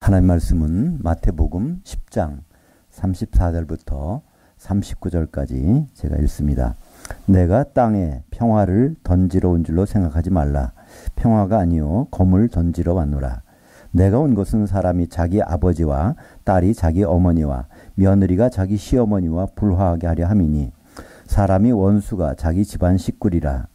하나님 말씀은 마태복음 10장 34절부터 39절까지 제가 읽습니다. 내가 땅에 평화를 던지러 온 줄로 생각하지 말라. 평화가 아니요 검을 던지러 왔노라. 내가 온 것은 사람이 자기 아버지와 딸이 자기 어머니와 며느리가 자기 시어머니와 불화하게 하려 함이니 사람이 원수가 자기 집안 식구리라.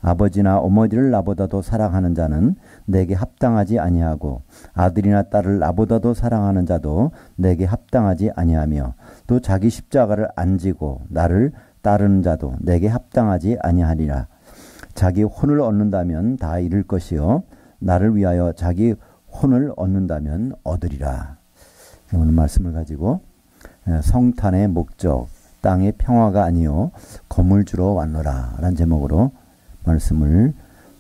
아버지나 어머니를 나보다도 사랑하는 자는 내게 합당하지 아니하고 아들이나 딸을 나보다도 사랑하는 자도 내게 합당하지 아니하며 또 자기 십자가를 안 지고 나를 따르는 자도 내게 합당하지 아니하리라. 자기 혼을 얻는다면 다 잃을 것이요 나를 위하여 자기 혼을 얻는다면 얻으리라. 오늘 말씀을 가지고 성탄의 목적, 땅의 평화가 아니요 검을 주러 왔노라 라는 제목으로 말씀을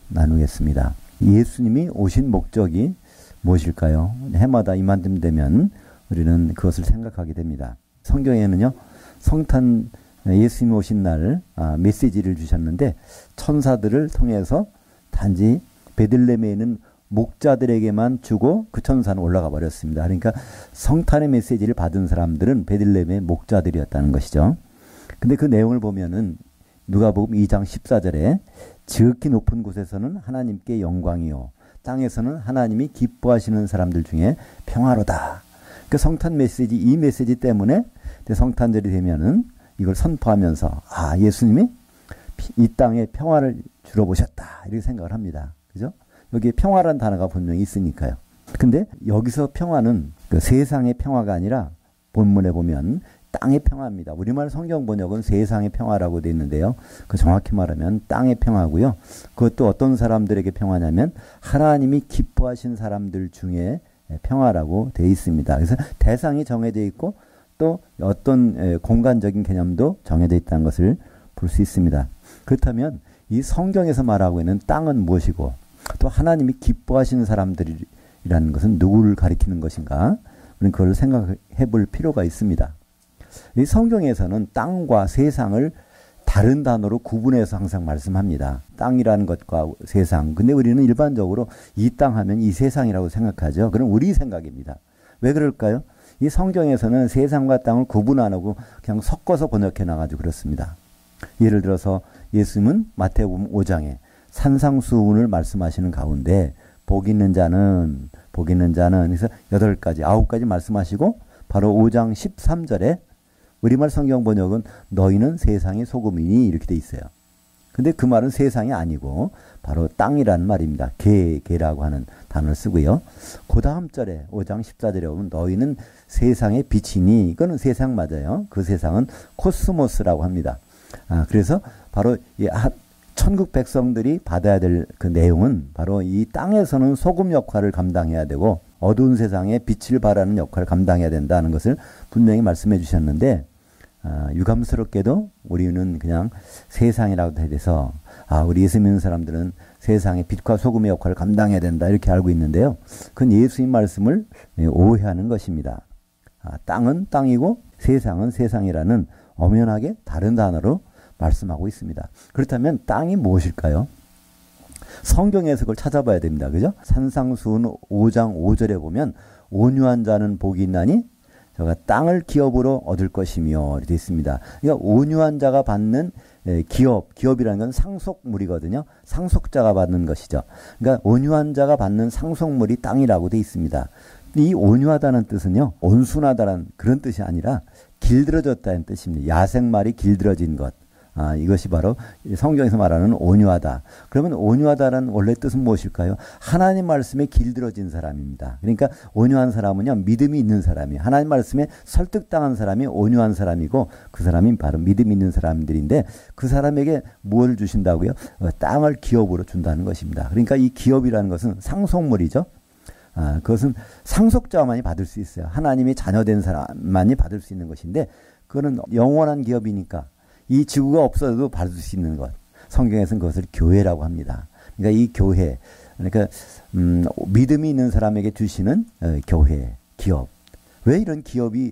나누겠습니다. 예수님이 오신 목적이 무엇일까요? 해마다 이맘쯤 되면 우리는 그것을 생각하게 됩니다. 성경에는요, 성탄 예수님이 오신 날 메시지를 주셨는데 천사들을 통해서 단지 베들레헴에 있는 목자들에게만 주고 그 천사는 올라가 버렸습니다. 그러니까 성탄의 메시지를 받은 사람들은 베들레헴의 목자들이었다는 것이죠. 근데 그 내용을 보면은 누가복음 2장 14절에 지극히 높은 곳에서는 하나님께 영광이요 땅에서는 하나님이 기뻐하시는 사람들 중에 평화로다. 그 성탄 메시지, 이 메시지 때문에 성탄절이 되면은 이걸 선포하면서 예수님이 이 땅에 평화를 주러 오셨다 이렇게 생각을 합니다. 그죠? 여기에 평화라는 단어가 분명히 있으니까요. 근데 여기서 평화는 그 세상의 평화가 아니라 본문에 보면 땅의 평화입니다. 우리말 성경 번역은 세상의 평화라고 되어 있는데요. 그 정확히 말하면 땅의 평화고요. 그것도 어떤 사람들에게 평화냐면 하나님이 기뻐하신 사람들 중에 평화라고 되어 있습니다. 그래서 대상이 정해져 있고 또 어떤 공간적인 개념도 정해져 있다는 것을 볼 수 있습니다. 그렇다면 이 성경에서 말하고 있는 땅은 무엇이고 또 하나님이 기뻐하시는 사람들이라는 것은 누구를 가리키는 것인가? 우리는 그걸 생각해 볼 필요가 있습니다. 이 성경에서는 땅과 세상을 다른 단어로 구분해서 항상 말씀합니다. 땅이라는 것과 세상. 근데 우리는 일반적으로 이 땅 하면 이 세상이라고 생각하죠. 그럼 우리 생각입니다. 왜 그럴까요? 이 성경에서는 세상과 땅을 구분 안 하고 그냥 섞어서 번역해 놔가지고 그렇습니다. 예를 들어서 예수님은 마태복음 5장에 산상수훈을 말씀하시는 가운데 복 있는 자는 그래서 8가지, 9가지 말씀하시고 바로 5장 13절에 우리말 성경 번역은 너희는 세상의 소금이니 이렇게 돼 있어요. 근데 그 말은 세상이 아니고 바로 땅이라는 말입니다. 개라고 하는 단어를 쓰고요. 그 다음 절에 5장 14절에 보면 너희는 세상의 빛이니 이거는 세상 맞아요. 그 세상은 코스모스라고 합니다. 그래서 바로 이 천국 백성들이 받아야 될 그 내용은 바로 이 땅에서는 소금 역할을 감당해야 되고 어두운 세상에 빛을 발하는 역할을 감당해야 된다는 것을 분명히 말씀해 주셨는데 유감스럽게도 우리는 그냥 세상이라고 해서 우리 예수 믿는 사람들은 세상의 빛과 소금의 역할을 감당해야 된다 이렇게 알고 있는데요. 그건 예수님 말씀을 오해하는 것입니다. 땅은 땅이고 세상은 세상이라는 엄연하게 다른 단어로 말씀하고 있습니다. 그렇다면 땅이 무엇일까요? 성경에서 그걸 찾아봐야 됩니다. 그죠? 산상수훈 5장 5절에 보면 온유한 자는 복이 있나니 저가 땅을 기업으로 얻을 것이며 이렇게 있습니다. 그러니까 온유한 자가 받는 기업이라는 건 상속물이거든요. 상속자가 받는 것이죠. 그러니까 온유한 자가 받는 상속물이 땅이라고 되어 있습니다. 이 온유하다는 뜻은요. 온순하다는 그런 뜻이 아니라 길들어졌다는 뜻입니다. 야생말이 길들어진 것. 이것이 바로 성경에서 말하는 온유하다. 그러면 온유하다라는 원래 뜻은 무엇일까요? 하나님 말씀에 길들어진 사람입니다. 그러니까 온유한 사람은요, 믿음이 있는 사람이에요. 하나님 말씀에 설득당한 사람이 온유한 사람이고 그 사람이 바로 믿음이 있는 사람들인데 그 사람에게 무엇을 주신다고요? 땅을 기업으로 준다는 것입니다. 그러니까 이 기업이라는 것은 상속물이죠. 그것은 상속자만이 받을 수 있어요. 하나님이 자녀된 사람만이 받을 수 있는 것인데 그거는 영원한 기업이니까 이 지구가 없어도 받을 수 있는 것. 성경에서는 그것을 교회라고 합니다. 그러니까 이 교회, 그러니까 믿음이 있는 사람에게 주시는 교회, 기업. 왜 이런 기업이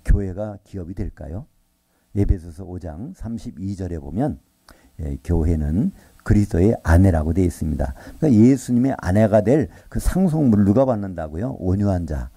교회가 기업이 될까요? 에베소서 5장 32절에 보면 교회는 그리스도의 아내라고 되어 있습니다. 그러니까 예수님의 아내가 될 그 상속물을 누가 받는다고요? 온유한 자.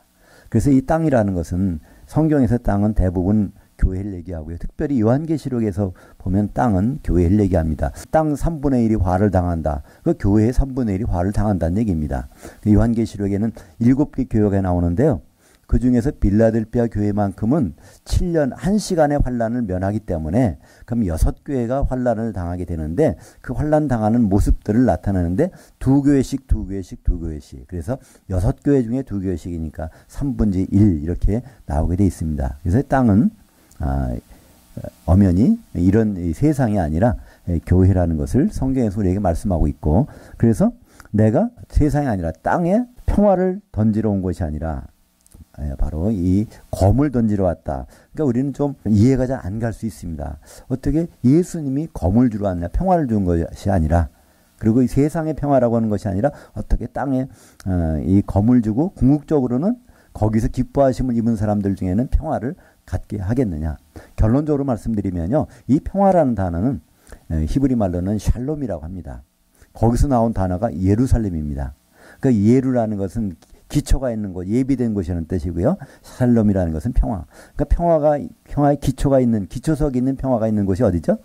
그래서 이 땅이라는 것은 성경에서 땅은 대부분 교회를 얘기하고요. 특별히 요한계시록에서 보면 땅은 교회를 얘기합니다. 땅 3분의 1이 화를 당한다. 그 교회의 3분의 1이 화를 당한다는 얘기입니다. 그 요한계시록에는 7개 교회가 나오는데요. 그 중에서 빌라델피아 교회만큼은 7년 1시간의 환란을 면하기 때문에 그럼 6교회가 환란을 당하게 되는데 그 환란 당하는 모습들을 나타내는데 2교회씩 2교회씩 2교회씩 그래서 6교회 중에 2교회씩이니까 3분의 1 이렇게 나오게 되어 있습니다. 그래서 땅은 엄연히 이런 세상이 아니라 교회라는 것을 성경에서 우리에게 말씀하고 있고 그래서 내가 세상이 아니라 땅에 평화를 던지러 온 것이 아니라 바로 이 검을 던지러 왔다. 그러니까 우리는 좀 이해가 잘 안 갈 수 있습니다. 어떻게 예수님이 검을 주러 왔냐, 평화를 준 것이 아니라, 그리고 이 세상의 평화라고 하는 것이 아니라 어떻게 땅에 이 검을 주고 궁극적으로는 거기서 기뻐하심을 입은 사람들 중에는 평화를 갖게 하겠느냐. 결론적으로 말씀드리면요, 이 평화라는 단어는 히브리 말로는 샬롬이라고 합니다. 거기서 나온 단어가 예루살렘입니다. 그러니까 예루라는 것은 기초가 있는 곳, 예비된 곳이라는 뜻이고요. 샬롬이라는 것은 평화. 그러니까 평화의 기초가 있는, 기초석이 있는 평화가 있는 곳이 어디죠?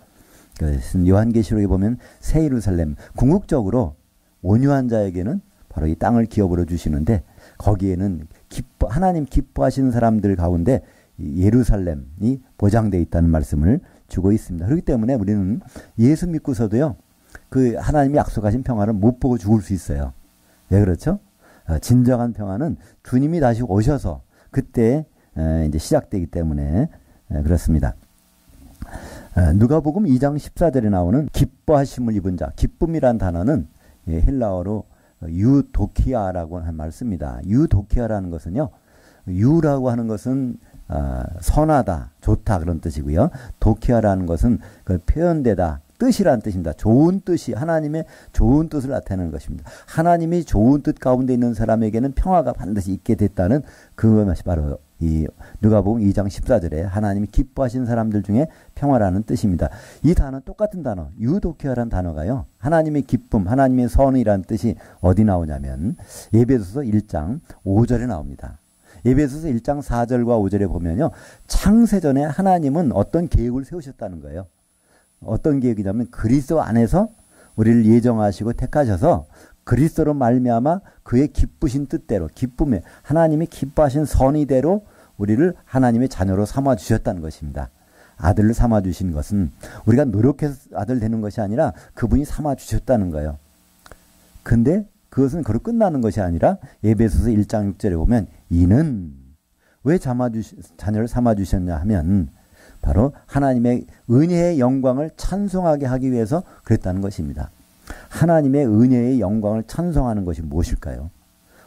그것은 요한계시록에 보면 새 예루살렘. 궁극적으로 온유한 자에게는 바로 이 땅을 기업으로 주시는데 거기에는 하나님 기뻐하시는 사람들 가운데 예루살렘이 보장되어 있다는 말씀을 주고 있습니다. 그렇기 때문에 우리는 예수 믿고서도요, 그 하나님이 약속하신 평화를 못 보고 죽을 수 있어요. 왜 그렇죠? 진정한 평화는 주님이 다시 오셔서 그때 이제 시작되기 때문에 그렇습니다. 누가복음 2장 14절에 나오는 기뻐하심을 입은 자, 기쁨이란 단어는 헬라어로 유도키아라고 한 말 씁니다. 유도키아라는 것은요, 유라고 하는 것은 선하다, 좋다 그런 뜻이고요. 도키아라는 것은 그 표현되다, 뜻이라는 뜻입니다. 좋은 뜻이, 하나님의 좋은 뜻을 나타내는 것입니다. 하나님이 좋은 뜻 가운데 있는 사람에게는 평화가 반드시 있게 됐다는 그것이 바로 이 누가복음 2장 14절에 하나님이 기뻐하시는 사람들 중에 평화라는 뜻입니다. 이 단어, 똑같은 단어, 유도키아라는 단어가요, 하나님의 기쁨, 하나님의 선이라는 뜻이 어디 나오냐면 에베소서 1장 5절에 나옵니다. 에베소서 1장 4절과 5절에 보면요, 창세전에 하나님은 어떤 계획을 세우셨다는 거예요. 어떤 계획이냐면 그리스도 안에서 우리를 예정하시고 택하셔서 그리스도로 말미암아 그의 기쁘신 뜻대로, 기쁨에 하나님이 기뻐하신 선의대로 우리를 하나님의 자녀로 삼아 주셨다는 것입니다. 아들을 삼아 주신 것은 우리가 노력해서 아들 되는 것이 아니라 그분이 삼아 주셨다는 거예요. 근데 그것은 그로 끝나는 것이 아니라 에베소서 1장 6절에 보면 이는 왜 자녀를 삼아 주셨냐 하면 바로 하나님의 은혜의 영광을 찬송하게 하기 위해서 그랬다는 것입니다. 하나님의 은혜의 영광을 찬송하는 것이 무엇일까요?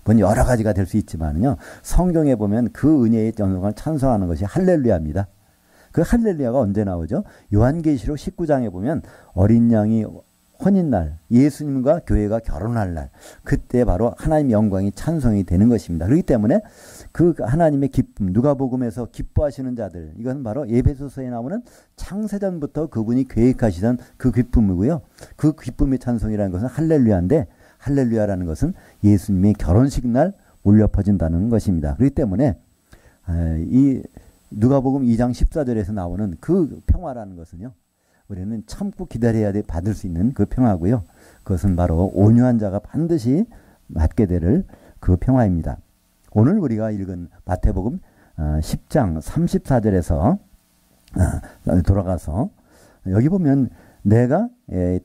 물론 여러 가지가 될 수 있지만요, 성경에 보면 그 은혜의 영광을 찬송하는 것이 할렐루야입니다. 그 할렐루야가 언제 나오죠? 요한계시록 19장에 보면 어린 양이 혼인날, 예수님과 교회가 결혼할 날, 그때 바로 하나님의 영광이 찬송이 되는 것입니다. 그렇기 때문에 그 하나님의 기쁨, 누가복음에서 기뻐하시는 자들, 이것은 바로 에베소서에 나오는 창세전부터 그분이 계획하시던 그 기쁨이고요. 그 기쁨의 찬송이라는 것은 할렐루야인데, 할렐루야라는 것은 예수님의 결혼식 날 울려 퍼진다는 것입니다. 그렇기 때문에 이 누가복음 2장 14절에서 나오는 그 평화라는 것은요, 우리는 참고 기다려야 돼 받을 수 있는 그 평화고요. 그것은 바로 온유한 자가 반드시 받게 될 그 평화입니다. 오늘 우리가 읽은 마태복음 10장 34절에서 돌아가서 여기 보면 내가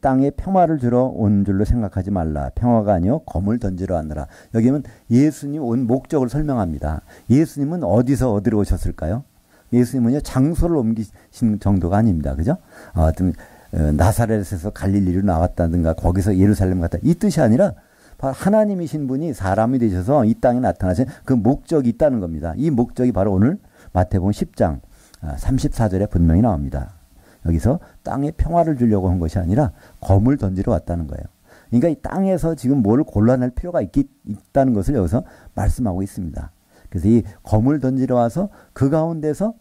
땅에 평화를 주러 온 줄로 생각하지 말라. 평화가 아니요 검을 던지러 왔느라. 여기는 예수님 온 목적을 설명합니다. 예수님은 어디서 어디로 오셨을까요? 예수님은요, 장소를 옮기신 정도가 아닙니다. 그죠? 나사렛에서 갈릴리로 나왔다든가 거기서 예루살렘 갔다, 이 뜻이 아니라 바로 하나님이신 분이 사람이 되셔서 이 땅에 나타나신 그 목적이 있다는 겁니다. 이 목적이 바로 오늘 마태복음 10장 34절에 분명히 나옵니다. 여기서 땅에 평화를 주려고 한 것이 아니라 검을 던지러 왔다는 거예요. 그러니까 이 땅에서 지금 뭘 골라낼 필요가 있다는 것을 여기서 말씀하고 있습니다. 그래서 이 검을 던지러 와서 그 가운데서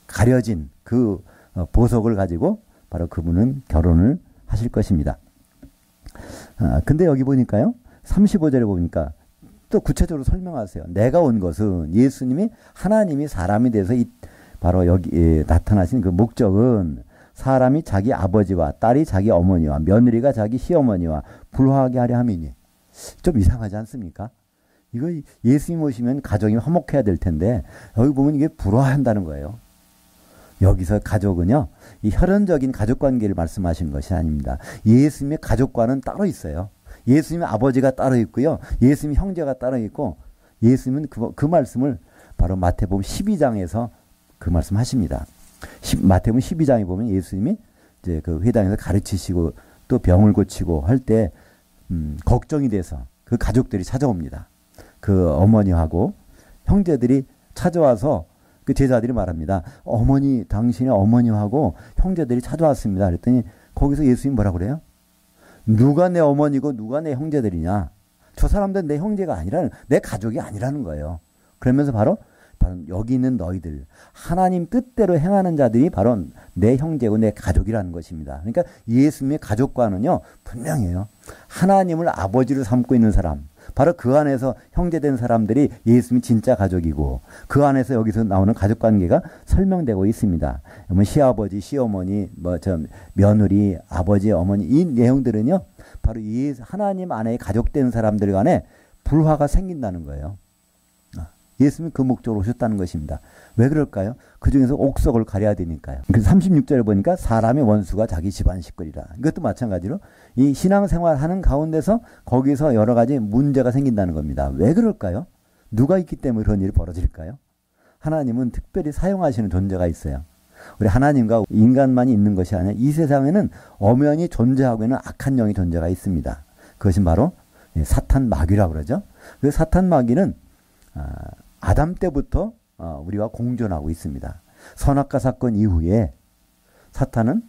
가려진 그 보석을 가지고 바로 그분은 결혼을 하실 것입니다. 근데 여기 보니까요. 35절에 보니까 또 구체적으로 설명하세요. 내가 온 것은 예수님이 하나님이 사람이 돼서 바로 여기 나타나신 그 목적은 사람이 자기 아버지와 딸이 자기 어머니와 며느리가 자기 시어머니와 불화하게 하려 함이니. 좀 이상하지 않습니까? 이거 예수님 오시면 가정이 화목해야 될 텐데 여기 보면 이게 불화한다는 거예요. 여기서 가족은요. 이 혈연적인 가족관계를 말씀하시는 것이 아닙니다. 예수님의 가족과는 따로 있어요. 예수님의 아버지가 따로 있고요. 예수님의 형제가 따로 있고 예수님은 그 말씀을 바로 마태복음 12장에서 그 말씀 하십니다. 마태복음 12장에 보면 예수님이 이제 그 회당에서 가르치시고 또 병을 고치고 할 때 걱정이 돼서 그 가족들이 찾아옵니다. 그 어머니하고 형제들이 찾아와서 그 제자들이 말합니다. 어머니, 당신의 어머니하고 형제들이 찾아왔습니다. 그랬더니 거기서 예수님이 뭐라고 그래요? 누가 내 어머니고 누가 내 형제들이냐? 저 사람들은 내 형제가 아니라는, 내 가족이 아니라는 거예요. 그러면서 바로 여기 있는 너희들, 하나님 뜻대로 행하는 자들이 바로 내 형제고 내 가족이라는 것입니다. 그러니까 예수님의 가족과는요, 분명해요. 하나님을 아버지로 삼고 있는 사람, 바로 그 안에서 형제된 사람들이 예수님이 진짜 가족이고 그 안에서 여기서 나오는 가족관계가 설명되고 있습니다. 시아버지, 시어머니, 며느리, 아버지, 어머니 이 내용들은요. 바로 이 하나님 안에 가족된 사람들 간에 불화가 생긴다는 거예요. 예수님이 그 목적으로 오셨다는 것입니다. 왜 그럴까요? 그 중에서 옥석을 가려야 되니까요. 그래서 36절에 보니까 사람의 원수가 자기 집안 식구리라. 이것도 마찬가지로 이 신앙생활 하는 가운데서 거기서 여러 가지 문제가 생긴다는 겁니다. 왜 그럴까요? 누가 있기 때문에 그런 일이 벌어질까요? 하나님은 특별히 사용하시는 존재가 있어요. 우리 하나님과 인간만이 있는 것이 아니라 이 세상에는 엄연히 존재하고 있는 악한 영의 존재가 있습니다. 그것이 바로 사탄 마귀라고 그러죠. 그 사탄 마귀는 아담 때부터 우리와 공존하고 있습니다. 선악과 사건 이후에 사탄은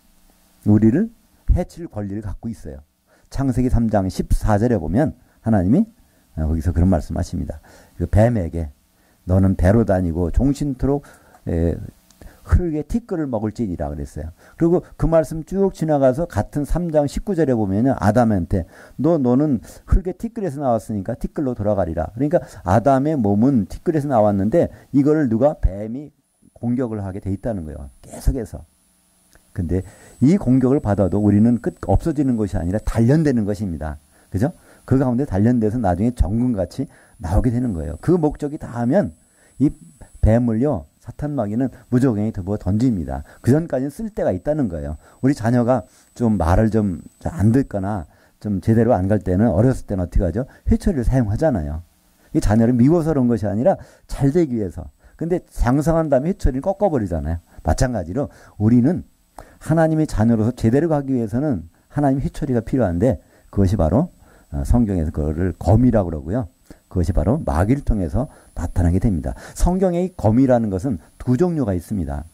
우리를 해칠 권리를 갖고 있어요. 창세기 3장 14절에 보면 하나님이 거기서 그런 말씀하십니다. 그 뱀에게 너는 배로 다니고 종신토록 흙의 티끌을 먹을지니라 그랬어요. 그리고 그 말씀 쭉 지나가서 같은 3장 19절에 보면 아담한테 너는 흙의 티끌에서 나왔으니까 티끌로 돌아가리라. 그러니까 아담의 몸은 티끌에서 나왔는데 이거를 누가 뱀이 공격을 하게 돼 있다는 거예요. 계속해서. 근데 이 공격을 받아도 우리는 없어지는 것이 아니라 단련되는 것입니다. 그죠? 그 가운데 단련돼서 나중에 정금같이 나오게 되는 거예요. 그 목적이 다 하면 이 뱀을요. 사탄 마귀는 무조건이 뭐 던집니다. 그 전까지는 쓸 때가 있다는 거예요. 우리 자녀가 좀 말을 좀 안 듣거나 좀 제대로 안 갈 때는 어렸을 때는 어떻게 하죠? 회초리를 사용하잖아요. 이 자녀를 미워서 그런 것이 아니라 잘 되기 위해서. 근데 장성한 다음에 회초리를 꺾어버리잖아요. 마찬가지로 우리는 하나님의 자녀로서 제대로 가기 위해서는 하나님의 회초리가 필요한데 그것이 바로 성경에서 그거를 검이라고 그러고요. 그것이 바로 마귀를 통해서 나타나게 됩니다. 성경의 검이라는 것은 두 종류가 있습니다.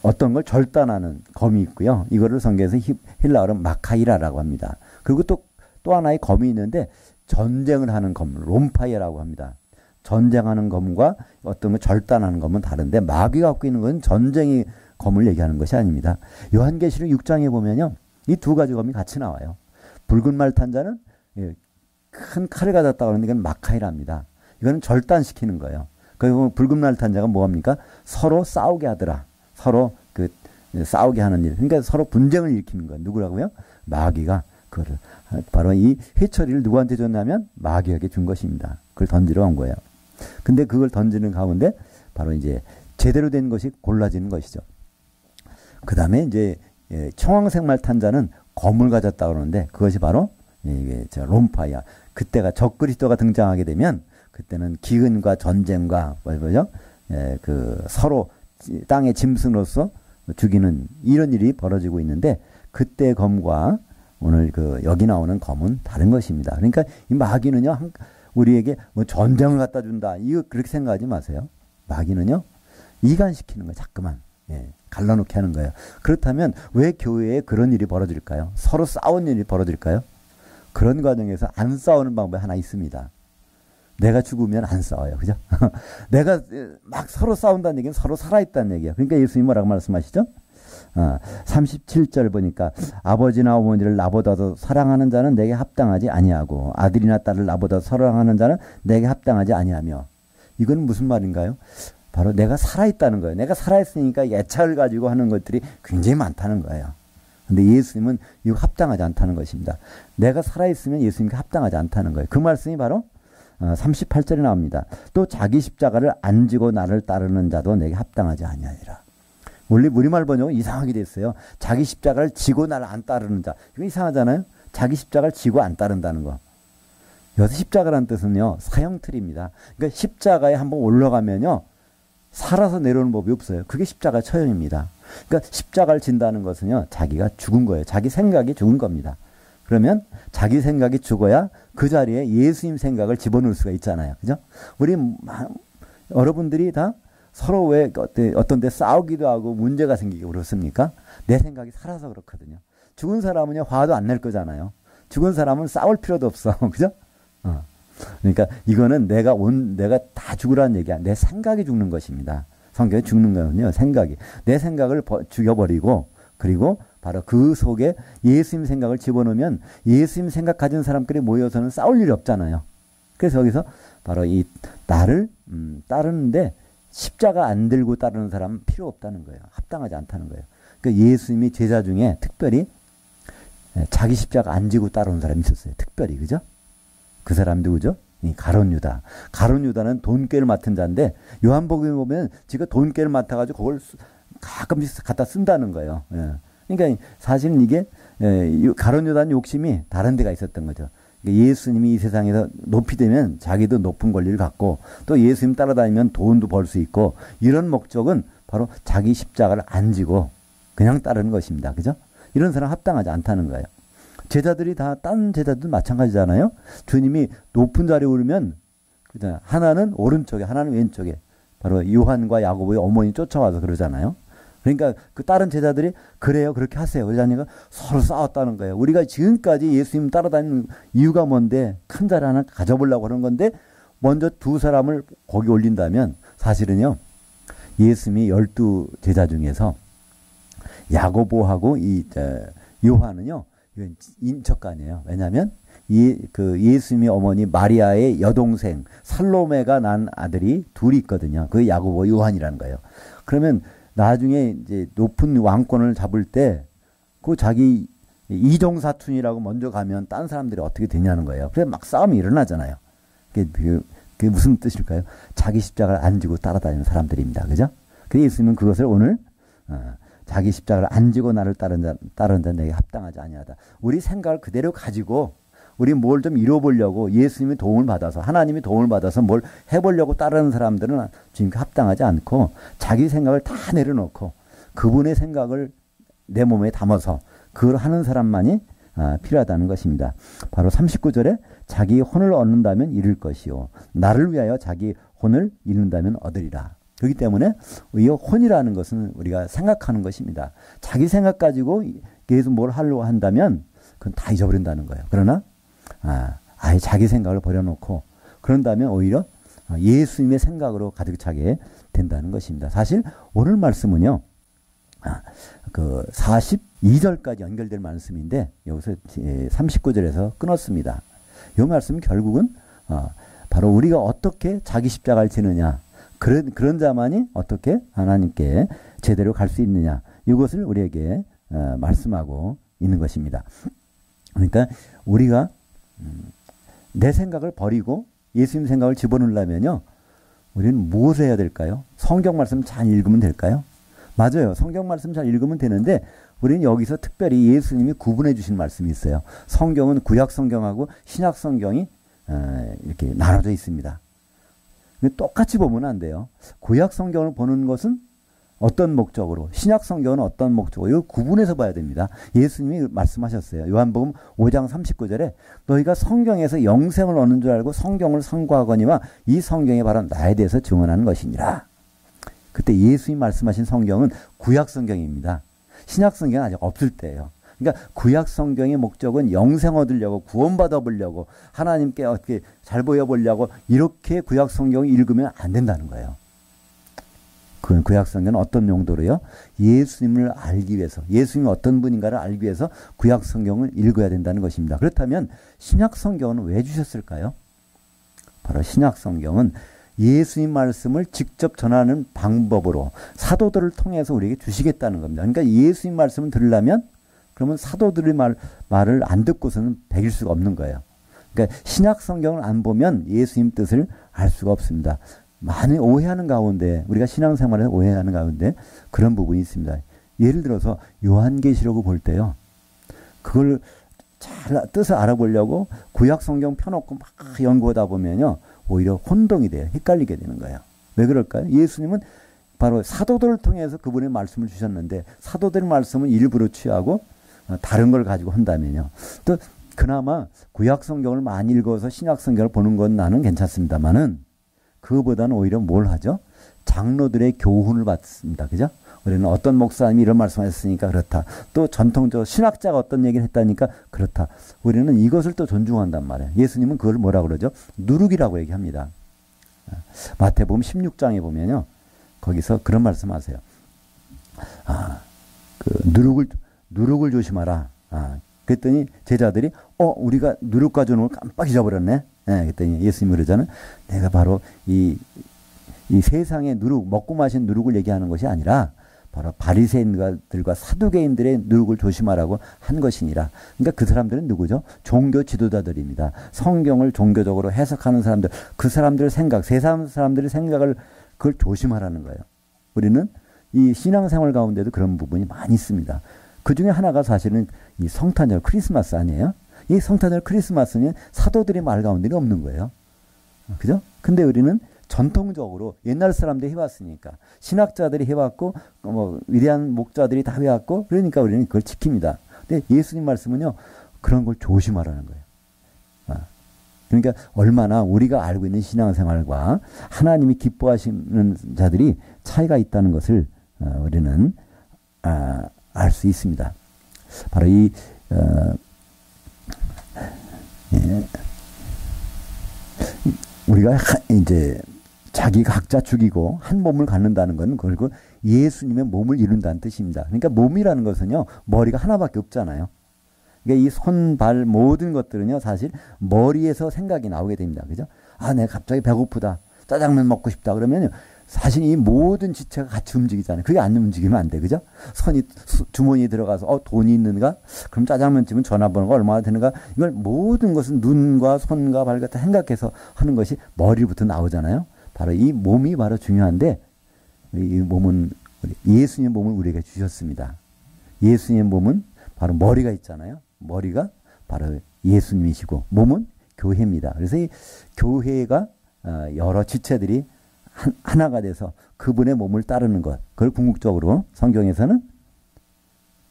어떤 걸 절단하는 검이 있고요. 이거를 성경에서 헬라어로 마카이라라고 합니다. 그리고 또 하나의 검이 있는데 전쟁을 하는 검, 롬파이어라고 합니다. 전쟁하는 검과 어떤 걸 절단하는 검은 다른데 마귀가 갖고 있는 건 전쟁의 검을 얘기하는 것이 아닙니다. 요한계시록 6장에 보면요. 이 두 가지 검이 같이 나와요. 붉은 말 탄 자는 큰 칼을 가졌다 그러는데 이건 마카이랍니다. 이거는 절단시키는 거예요. 그리고 붉은 말 탄 자가 뭐합니까? 서로 싸우게 하더라. 서로 싸우게 하는 일. 그러니까 서로 분쟁을 일으키는 거예요. 누구라고요? 마귀가 그거를 바로 이 회초리를 누구한테 줬냐면 마귀에게 준 것입니다. 그걸 던지러 온 거예요. 근데 그걸 던지는 가운데 바로 이제 제대로 된 것이 골라지는 것이죠. 그 다음에 이제 청황색 말 탄 자는 검을 가졌다 그러는데 그것이 바로 이게 롬파야. 그때가 적그리스도가 등장하게 되면 그때는 기근과 전쟁과 뭐죠? 서로 땅의 짐승으로서 죽이는 이런 일이 벌어지고 있는데 그때 검과 오늘 여기 나오는 검은 다른 것입니다. 그러니까 이 마귀는요 우리에게 뭐 전쟁을 갖다 준다 이거 그렇게 생각하지 마세요. 마귀는요 이간시키는 거예요. 자꾸만 갈라놓게 하는 거예요. 그렇다면 왜 교회에 그런 일이 벌어질까요? 서로 싸운 일이 벌어질까요? 그런 과정에서 안 싸우는 방법이 하나 있습니다. 내가 죽으면 안 싸워요. 그죠? 내가 막 서로 싸운다는 얘기는 서로 살아있다는 얘기예요. 그러니까 예수님이 뭐라고 말씀하시죠? 37절 보니까 아버지나 어머니를 나보다도 사랑하는 자는 내게 합당하지 아니하고 아들이나 딸을 나보다 사랑하는 자는 내게 합당하지 아니하며. 이건 무슨 말인가요? 바로 내가 살아있다는 거예요. 내가 살아있으니까 애착을 가지고 하는 것들이 굉장히 많다는 거예요. 근데 예수님은 이거 합당하지 않다는 것입니다. 내가 살아있으면 예수님께 합당하지 않다는 거예요. 그 말씀이 바로 38절에 나옵니다. 또 자기 십자가를 안 지고 나를 따르는 자도 내게 합당하지 아니하리라. 원래 우리말 번역은 이상하게 됐어요. 자기 십자가를 지고 나를 안 따르는 자. 이거 이상하잖아요. 자기 십자가를 지고 안 따른다는 거. 여기서 십자가라는 뜻은요. 사형틀입니다. 그러니까 십자가에 한번 올라가면요. 살아서 내려오는 법이 없어요. 그게 십자가 처형입니다. 그러니까 십자가를 진다는 것은요. 자기가 죽은 거예요. 자기 생각이 죽은 겁니다. 그러면 자기 생각이 죽어야 그 자리에 예수님 생각을 집어넣을 수가 있잖아요. 그죠? 우리 여러분들이 다 서로 왜 어떤 데 싸우기도 하고 문제가 생기고 그렇습니까? 내 생각이 살아서 그렇거든요. 죽은 사람은요. 화도 안 낼 거잖아요. 죽은 사람은 싸울 필요도 없어. 그죠? 그러니까 이거는 내가 다 죽으라는 얘기야. 내 생각이 죽는 것입니다. 성경에 죽는 거는요. 생각이. 내 생각을 죽여버리고 그리고 바로 그 속에 예수님 생각을 집어넣으면 예수님 생각 가진 사람끼리 모여서는 싸울 일이 없잖아요. 그래서 여기서 바로 이 나를 따르는데 십자가 안 들고 따르는 사람은 필요 없다는 거예요. 합당하지 않다는 거예요. 그러니까 예수님이 제자 중에 특별히 자기 십자가 안 지고 따르는 사람이 있었어요. 특별히. 그죠? 그 사람 누구죠? 이 가룟 유다. 가룟 유다는 돈꾀를 맡은 자인데 요한복음에 보면 지가 돈꾀를 맡아가지고 그걸 가끔씩 갖다 쓴다는 거예요. 예. 그러니까 사실은 이게 가룟 유다는 욕심이 다른 데가 있었던 거죠. 그러니까 예수님이 이 세상에서 높이 되면 자기도 높은 권리를 갖고 또 예수님 따라다니면 돈도 벌 수 있고 이런 목적은 바로 자기 십자가를 안 지고 그냥 따르는 것입니다. 그죠? 이런 사람 합당하지 않다는 거예요. 제자들이 다 딴 제자들도 마찬가지잖아요. 주님이 높은 자리에 오르면 하나는 오른쪽에 하나는 왼쪽에 바로 요한과 야고보의 어머니 쫓아와서 그러잖아요. 그러니까 그 다른 제자들이 그래요 그렇게 하세요. 그러자니까 서로 싸웠다는 거예요. 우리가 지금까지 예수님 따라다니는 이유가 뭔데 큰 자리 하나 가져보려고 하는 건데 먼저 두 사람을 거기 올린다면 사실은요. 예수님이 12 제자 중에서 야고보하고 이 요한은요. 이건 인척간이에요. 왜냐하면 예수님의 어머니 마리아의 여동생 살로메가 난 아들이 둘이 있거든요. 그 야고보 요한이라는 거예요. 그러면 나중에 이제 높은 왕권을 잡을 때 그 자기 이종사촌이라고 먼저 가면 딴 사람들이 어떻게 되냐는 거예요. 그래서 막 싸움이 일어나잖아요. 그게 무슨 뜻일까요? 자기 십자가를 안 지고 따라다니는 사람들입니다. 그죠? 그래서 예수님은 그것을 오늘 자기 십자가를 안 지고 나를 따르는 자 내게 합당하지 아니하다. 우리 생각을 그대로 가지고 우리 뭘 좀 이뤄보려고 예수님의 도움을 받아서 하나님의 도움을 받아서 뭘 해보려고 따르는 사람들은 주님께 합당하지 않고 자기 생각을 다 내려놓고 그분의 생각을 내 몸에 담아서 그걸 하는 사람만이 필요하다는 것입니다. 바로 39절에 자기 혼을 얻는다면 잃을 것이요 나를 위하여 자기 혼을 잃는다면 얻으리라. 그렇기 때문에 이 혼이라는 것은 우리가 생각하는 것입니다. 자기 생각 가지고 계속 뭘 하려고 한다면 그건 다 잊어버린다는 거예요. 그러나 아예 자기 생각을 버려놓고 그런다면 오히려 예수님의 생각으로 가득 차게 된다는 것입니다. 사실 오늘 말씀은요. 그 42절까지 연결될 말씀인데 여기서 39절에서 끊었습니다. 이 말씀은 결국은 바로 우리가 어떻게 자기 십자가를 지느냐 그런 자만이 어떻게 하나님께 제대로 갈 수 있느냐 이것을 우리에게 말씀하고 있는 것입니다. 그러니까 우리가 내 생각을 버리고 예수님 생각을 집어넣으려면요. 우리는 무엇을 해야 될까요? 성경 말씀 잘 읽으면 될까요? 맞아요. 성경 말씀 잘 읽으면 되는데 우리는 여기서 특별히 예수님이 구분해 주신 말씀이 있어요. 성경은 구약 성경하고 신약 성경이 이렇게 나눠져 있습니다. 똑같이 보면 안 돼요. 구약 성경을 보는 것은 어떤 목적으로, 신약 성경은 어떤 목적으로, 이걸 구분해서 봐야 됩니다. 예수님이 말씀하셨어요. 요한복음 5장 39절에 너희가 성경에서 영생을 얻는 줄 알고 성경을 상고하거니와 이 성경이 바로 나에 대해서 증언하는 것이니라. 그때 예수님이 말씀하신 성경은 구약 성경입니다. 신약 성경은 아직 없을 때예요. 그러니까 구약 성경의 목적은 영생 얻으려고 구원받아 보려고 하나님께 어떻게 잘 보여 보려고 이렇게 구약 성경을 읽으면 안 된다는 거예요. 그건 구약성경은 어떤 용도로요? 예수님을 알기 위해서, 예수님이 어떤 분인가를 알기 위해서 구약성경을 읽어야 된다는 것입니다. 그렇다면 신약성경은 왜 주셨을까요? 바로 신약성경은 예수님 말씀을 직접 전하는 방법으로 사도들을 통해서 우리에게 주시겠다는 겁니다. 그러니까 예수님 말씀을 들으려면 그러면 사도들의 말을 안 듣고서는 배길 수가 없는 거예요. 그러니까 신약성경을 안 보면 예수님 뜻을 알 수가 없습니다. 많이 오해하는 가운데, 우리가 신앙생활에 오해하는 가운데 그런 부분이 있습니다. 예를 들어서 요한계시록을 볼 때요, 그걸 잘 뜻을 알아보려고 구약성경 펴놓고 막 연구하다 보면요, 오히려 혼동이 돼요. 헷갈리게 되는 거예요. 왜 그럴까요? 예수님은 바로 사도들을 통해서 그분의 말씀을 주셨는데, 사도들의 말씀은 일부러 취하고 다른 걸 가지고 한다면요, 또 그나마 구약성경을 많이 읽어서 신약성경을 보는 건 나는 괜찮습니다만은, 그거보다는 오히려 뭘 하죠? 장로들의 교훈을 받습니다. 그죠? 우리는 어떤 목사님이 이런 말씀을 했으니까 그렇다. 또 전통적 신학자가 어떤 얘기를 했다니까 그렇다. 우리는 이것을 또 존중한단 말이에요. 예수님은 그걸 뭐라고 그러죠? 누룩이라고 얘기합니다. 마태복음 16장에 보면요, 거기서 그런 말씀하세요. 누룩을 조심하라. 그랬더니 제자들이 우리가 누룩 가져오는 걸 깜빡 잊어버렸네. 그랬더니 예수님이 그러잖아요. 내가 바로 이 세상의 누룩, 먹고 마신 누룩을 얘기하는 것이 아니라 바로 바리새인들과 사두개인들의 누룩을 조심하라고 한 것이니라. 그러니까 그 사람들은 누구죠? 종교 지도자들입니다. 성경을 종교적으로 해석하는 사람들, 그 사람들의 생각, 세상 사람들의 생각을 그걸 조심하라는 거예요. 우리는 이 신앙생활 가운데도 그런 부분이 많이 있습니다. 그 중에 하나가 사실은 이 성탄절 크리스마스 아니에요? 이 성탄절 크리스마스는 사도들의 말 가운데는 없는 거예요. 그죠? 근데 우리는 전통적으로 옛날 사람들이 해왔으니까, 신학자들이 해왔고, 위대한 목자들이 다 해왔고, 그러니까 우리는 그걸 지킵니다. 근데 예수님 말씀은요, 그런 걸 조심하라는 거예요. 그러니까 얼마나 우리가 알고 있는 신앙생활과 하나님이 기뻐하시는 자들이 차이가 있다는 것을 우리는 알 수 있습니다. 바로 우리가 이제 자기 각자 죽이고 한 몸을 갖는다는 건 결국 예수님의 몸을 이룬다는 뜻입니다. 그러니까 몸이라는 것은요, 머리가 하나밖에 없잖아요. 그러니까 이 손, 발 모든 것들은요, 사실 머리에서 생각이 나오게 됩니다. 그죠? 내가 갑자기 배고프다. 짜장면 먹고 싶다. 그러면요, 사실 이 모든 지체가 같이 움직이잖아요. 그게 안 움직이면 안 돼. 그죠? 손이 주머니에 들어가서 돈이 있는가? 그럼 짜장면집은 전화번호가 얼마나 되는가? 이걸 모든 것은 눈과 손과 발과 다 생각해서 하는 것이 머리부터 나오잖아요. 바로 이 몸이 바로 중요한데, 이 몸은 예수님의 몸을 우리에게 주셨습니다. 예수님의 몸은 바로 머리가 있잖아요. 머리가 바로 예수님이시고 몸은 교회입니다. 그래서 이 교회가 여러 지체들이 하나가 돼서 그분의 몸을 따르는 것, 그걸 궁극적으로 성경에서는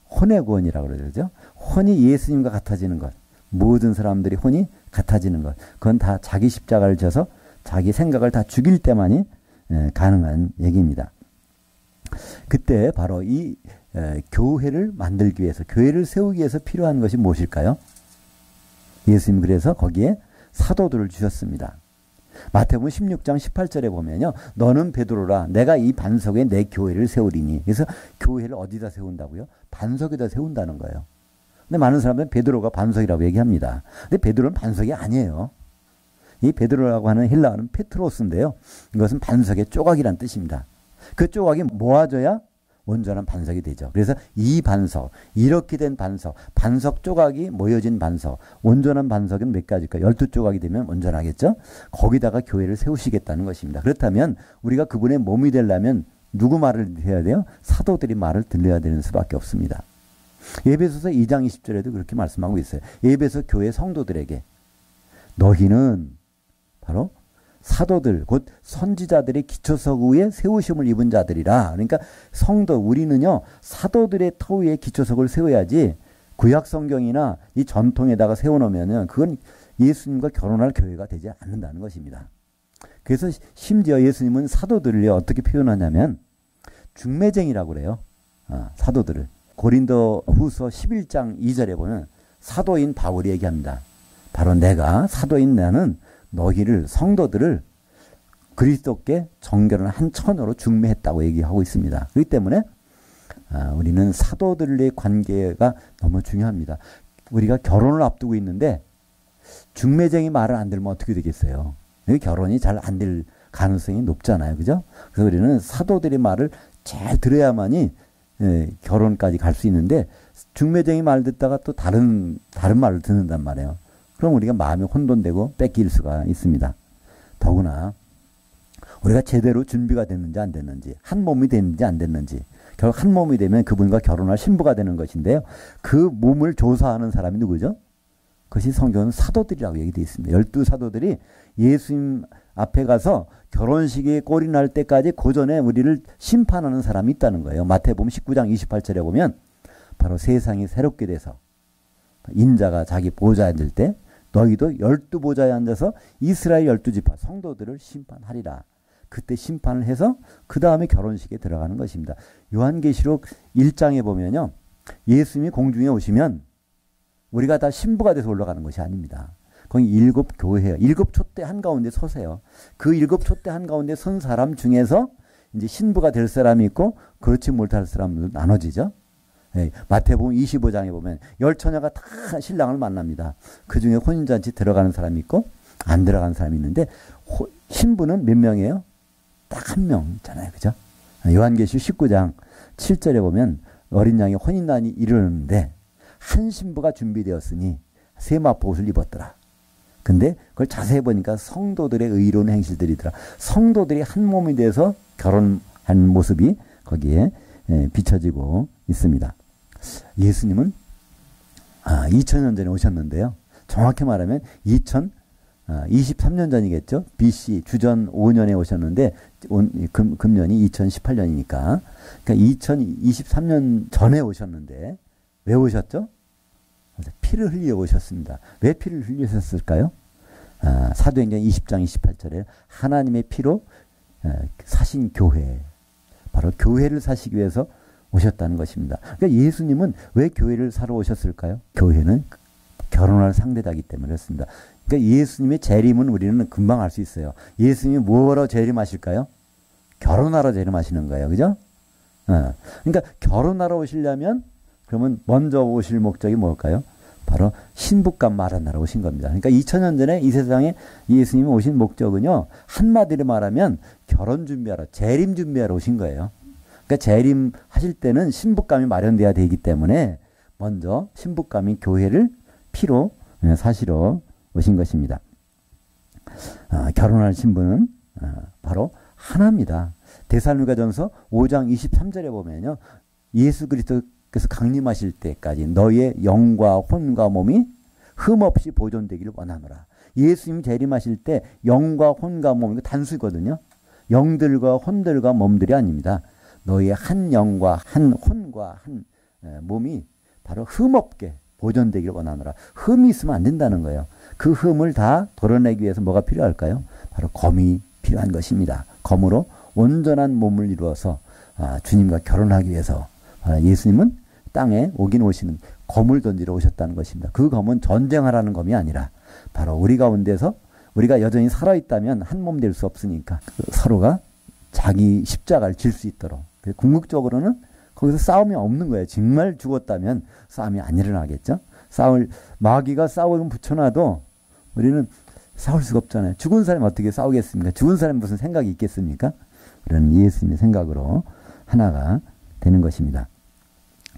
혼의 구원이라고 그러죠. 혼이 예수님과 같아지는 것, 모든 사람들이 혼이 같아지는 것, 그건 다 자기 십자가를 져서 자기 생각을 다 죽일 때만이 가능한 얘기입니다. 그때 바로 이 교회를 만들기 위해서, 교회를 세우기 위해서 필요한 것이 무엇일까요? 예수님 그래서 거기에 사도들을 주셨습니다. 마태복음 16장 18절에 보면요, 너는 베드로라, 내가 이 반석에 내 교회를 세우리니. 그래서 교회를 어디다 세운다고요? 반석에다 세운다는 거예요. 근데 많은 사람들은 베드로가 반석이라고 얘기합니다. 근데 베드로는 반석이 아니에요. 이 베드로라고 하는 헬라어는 페트로스인데요, 이것은 반석의 조각이란 뜻입니다. 그 조각이 모아져야 온전한 반석이 되죠. 그래서 이 반석, 이렇게 된 반석, 반석 조각이 모여진 반석, 온전한 반석은 몇 가지일까요? 12조각이 되면 온전하겠죠? 거기다가 교회를 세우시겠다는 것입니다. 그렇다면 우리가 그분의 몸이 되려면 누구 말을 해야 돼요? 사도들이 말을 들려야 되는 수밖에 없습니다. 에베소서 2장 20절에도 그렇게 말씀하고 있어요. 에베소 교회 성도들에게 너희는 바로 사도들, 곧 선지자들의 기초석 위에 세우심을 입은 자들이라. 그러니까 성도, 우리는요, 사도들의 터 위에 기초석을 세워야지 구약 성경이나 이 전통에다가 세워놓으면은 그건 예수님과 결혼할 교회가 되지 않는다는 것입니다. 그래서 심지어 예수님은 사도들을 어떻게 표현하냐면 중매쟁이라고 그래요. 사도들을. 고린도 후서 11장 2절에 보면 사도인 바울이 얘기합니다. 바로 내가, 사도인 나는 너희를, 성도들을 그리스도께 정결한 한 천으로 중매했다고 얘기하고 있습니다. 그렇기 때문에 우리는 사도들의 관계가 너무 중요합니다. 우리가 결혼을 앞두고 있는데 중매쟁이 말을 안 들으면 어떻게 되겠어요? 결혼이 잘 안 될 가능성이 높잖아요. 그죠? 그래서 우리는 사도들의 말을 잘 들어야만이 결혼까지 갈 수 있는데 중매쟁이 말 듣다가 또 다른 말을 듣는단 말이에요. 그럼 우리가 마음이 혼돈되고 뺏길 수가 있습니다. 더구나 우리가 제대로 준비가 됐는지 안 됐는지, 한 몸이 됐는지 안 됐는지, 결국 한 몸이 되면 그분과 결혼할 신부가 되는 것인데요. 그 몸을 조사하는 사람이 누구죠? 그것이 성경은 사도들이라고 얘기되어 있습니다. 12사도들이 예수님 앞에 가서 결혼식에 꼴이 날 때까지 그 전에 우리를 심판하는 사람이 있다는 거예요. 마태복음 19장 28절에 보면 바로 세상이 새롭게 돼서 인자가 자기 보좌에 앉을 때 너희도 12보좌에 앉아서 이스라엘 12지파 성도들을 심판하리라. 그때 심판을 해서 그 다음에 결혼식에 들어가는 것입니다. 요한계시록 1장에 보면요. 예수님이 공중에 오시면 우리가 다 신부가 돼서 올라가는 것이 아닙니다. 거기 7교회예요. 7촛대 한가운데 서세요. 그 7촛대 한가운데 선 사람 중에서 이제 신부가 될 사람이 있고 그렇지 못할 사람도 나눠지죠. 예, 마태복음 25장에 보면 10처녀가 다 신랑을 만납니다. 그 중에 혼인잔치 들어가는 사람이 있고 안 들어가는 사람이 있는데 신부는 몇 명이에요? 딱 한 명 있잖아요. 그죠? 요한계시록 19장 7절에 보면 어린 양의 혼인난이 이르는데 한 신부가 준비되었으니 세마포 옷을 입었더라. 근데 그걸 자세히 보니까 성도들의 의로운 행실들이더라. 성도들이 한 몸이 돼서 결혼한 모습이 거기에 비춰지고 있습니다. 예수님은 2000년 전에 오셨는데요. 정확히 말하면 23년 전이겠죠. BC 주전 5년에 오셨는데 금년이 2018년이니까 그러니까 2023년 전에 오셨는데 왜 오셨죠? 피를 흘려 오셨습니다. 왜 피를 흘리셨을까요? 사도행전 20장 28절에 하나님의 피로 사신 교회, 바로 교회를 사시기 위해서 오셨다는 것입니다. 그러니까 예수님은 왜 교회를 사러 오셨을까요? 교회는 결혼할 상대자이기 때문에 그렇습니다. 그러니까 예수님의 재림은 우리는 금방 알 수 있어요. 예수님이 뭐하러 재림하실까요? 결혼하러 재림하시는 거예요. 그죠? 그러니까 결혼하러 오시려면 그러면 먼저 오실 목적이 뭘까요? 바로 신부감 마련하러 오신 겁니다. 그러니까 2000년 전에 이 세상에 예수님이 오신 목적은요. 한마디로 말하면 결혼 준비하러, 재림 준비하러 오신 거예요. 그러니까 재림하실 때는 신부감이 마련돼야 되기 때문에 먼저 신부감인 교회를 피로 사시러 오신 것입니다. 결혼할 신부는 바로 하나입니다. 데살로니가전서 5장 23절에 보면요. 예수 그리스도께서 강림하실 때까지 너의 영과 혼과 몸이 흠없이 보존되기를 원하노라. 예수님이 재림하실 때 영과 혼과 몸, 이거 단수거든요. 영들과 혼들과 몸들이 아닙니다. 너의 한 영과 한 혼과 한 몸이 바로 흠없게 보존되기를 원하노라. 흠이 있으면 안 된다는 거예요. 그 흠을 다 도려내기 위해서 뭐가 필요할까요? 바로 검이 필요한 것입니다. 검으로 온전한 몸을 이루어서 주님과 결혼하기 위해서 예수님은 땅에 오긴 오시는 검을 던지러 오셨다는 것입니다. 그 검은 전쟁하라는 검이 아니라 바로 우리 가운데서 우리가 여전히 살아있다면 한 몸 될 수 없으니까 서로가 자기 십자가를 질 수 있도록. 궁극적으로는 거기서 싸움이 없는 거예요. 정말 죽었다면 싸움이 안 일어나겠죠. 마귀가 싸우면 붙여놔도 우리는 싸울 수가 없잖아요. 죽은 사람이 어떻게 싸우겠습니까? 죽은 사람이 무슨 생각이 있겠습니까? 그런 예수님의 생각으로 하나가 되는 것입니다.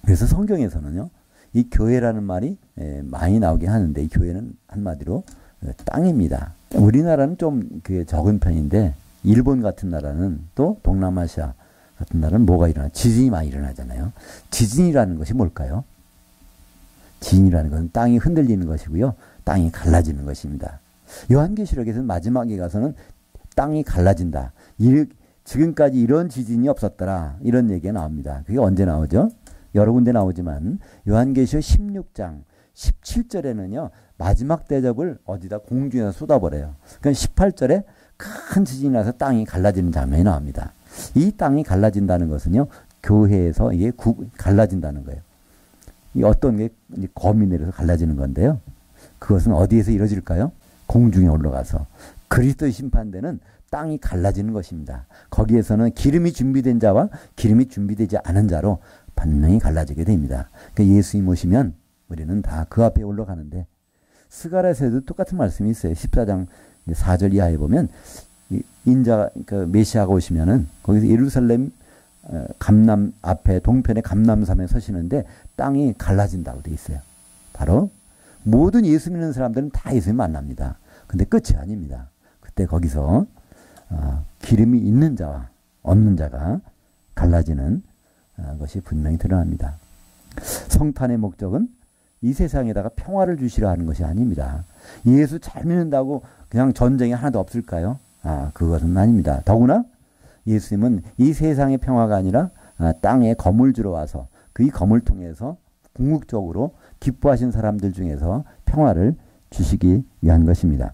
그래서 성경에서는요. 이 교회라는 말이 많이 나오긴 하는데 이 교회는 한마디로 땅입니다. 우리나라는 좀 그게 적은 편인데 일본 같은 나라는 또 동남아시아 같은 나라는 뭐가 지진이 많이 일어나잖아요. 지진이라는 것이 뭘까요? 지진이라는 것은 땅이 흔들리는 것이고요. 땅이 갈라지는 것입니다. 요한계시록에서는 마지막에 가서는 땅이 갈라진다. 지금까지 이런 지진이 없었더라. 이런 얘기가 나옵니다. 그게 언제 나오죠? 여러 군데 나오지만 요한계시록 16장 17절에는요. 마지막 대접을 어디다 공중에서 쏟아버려요. 그러니까 18절에 큰 지진이 나서 땅이 갈라지는 장면이 나옵니다. 이 땅이 갈라진다는 것은요. 교회에서 이게 갈라진다는 거예요. 이 어떤 게 검이 내려서 갈라지는 건데요. 그것은 어디에서 이루어질까요? 공중에 올라가서 그리스도의 심판대는 땅이 갈라지는 것입니다. 거기에서는 기름이 준비된 자와 기름이 준비되지 않은 자로 분명히 갈라지게 됩니다. 그러니까 예수님 오시면 우리는 다 그 앞에 올라가는데, 스가랴서에도 똑같은 말씀이 있어요. 14장 4절 이하에 보면 인자 그 메시아가 오시면은 거기서 예루살렘 감남 앞에 동편의 감남산에 서시는데 땅이 갈라진다고 돼 있어요. 바로 모든 예수 믿는 사람들은 다 예수님 만납니다. 근데 끝이 아닙니다. 그때 거기서 기름이 있는 자와 없는 자가 갈라지는 것이 분명히 드러납니다. 성탄의 목적은 이 세상에다가 평화를 주시려 하는 것이 아닙니다. 예수 잘 믿는다고 그냥 전쟁이 하나도 없을까요? 그것은 아닙니다. 더구나 예수님은 이 세상의 평화가 아니라 땅에 검을 주러 와서 그 이 검을 통해서 궁극적으로 기뻐하신 사람들 중에서 평화를 주시기 위한 것입니다.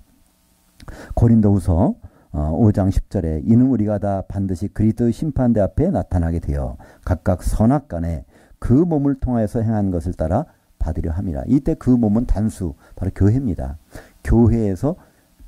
고린도후서 5장 10절에 이는 우리가 다 반드시 그리스도의 심판대 앞에 나타나게 되어 각각 선악간에 그 몸을 통하여서 행한 것을 따라 받으려 함이라. 이때 그 몸은 단수 바로 교회입니다. 교회에서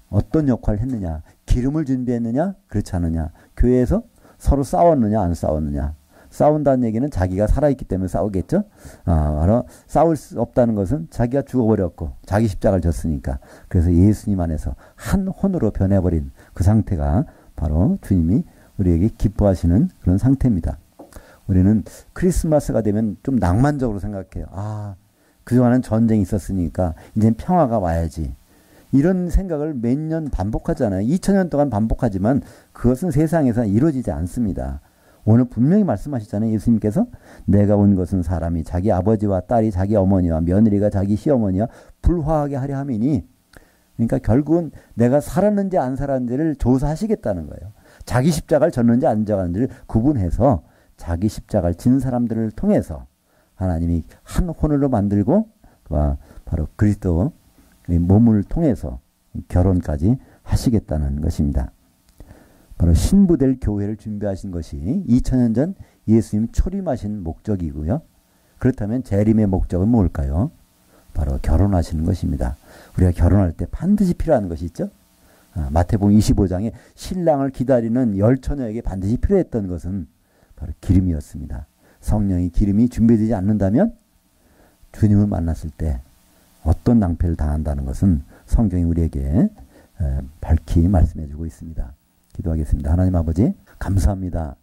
어떤 역할을 했느냐, 기름을 준비했느냐, 그렇지 않느냐, 교회에서 서로 싸웠느냐 안 싸웠느냐. 싸운다는 얘기는 자기가 살아있기 때문에 싸우겠죠. 바로 싸울 수 없다는 것은 자기가 죽어버렸고 자기 십자가를 졌으니까. 그래서 예수님 안에서 한 혼으로 변해버린 그 상태가 바로 주님이 우리에게 기뻐하시는 그런 상태입니다. 우리는 크리스마스가 되면 좀 낭만적으로 생각해요. 그동안은 전쟁이 있었으니까 이제 평화가 와야지. 이런 생각을 몇 년 반복하잖아요. 2000년 동안 반복하지만 그것은 세상에서 이루어지지 않습니다. 오늘 분명히 말씀하셨잖아요. 예수님께서 내가 온 것은 사람이 자기 아버지와 딸이 자기 어머니와 며느리가 자기 시어머니와 불화하게 하려 함이니, 그러니까 결국은 내가 살았는지 안 살았는지를 조사하시겠다는 거예요. 자기 십자가를 졌는지 안 졌는지를 구분해서 자기 십자가를 진 사람들을 통해서 하나님이 한 혼으로 만들고 바로 그리스도 몸을 통해서 결혼까지 하시겠다는 것입니다. 바로 신부될 교회를 준비하신 것이 2000년 전 예수님 초림하신 목적이고요. 그렇다면 재림의 목적은 뭘까요? 바로 결혼하시는 것입니다. 우리가 결혼할 때 반드시 필요한 것이 있죠. 마태복음 25장에 신랑을 기다리는 열처녀에게 반드시 필요했던 것은 바로 기름이었습니다. 성령이 기름이 준비되지 않는다면 주님을 만났을 때 어떤 낭패를 당한다는 것은 성경이 우리에게 밝히 말씀해 주고 있습니다. 기도하겠습니다. 하나님 아버지 감사합니다.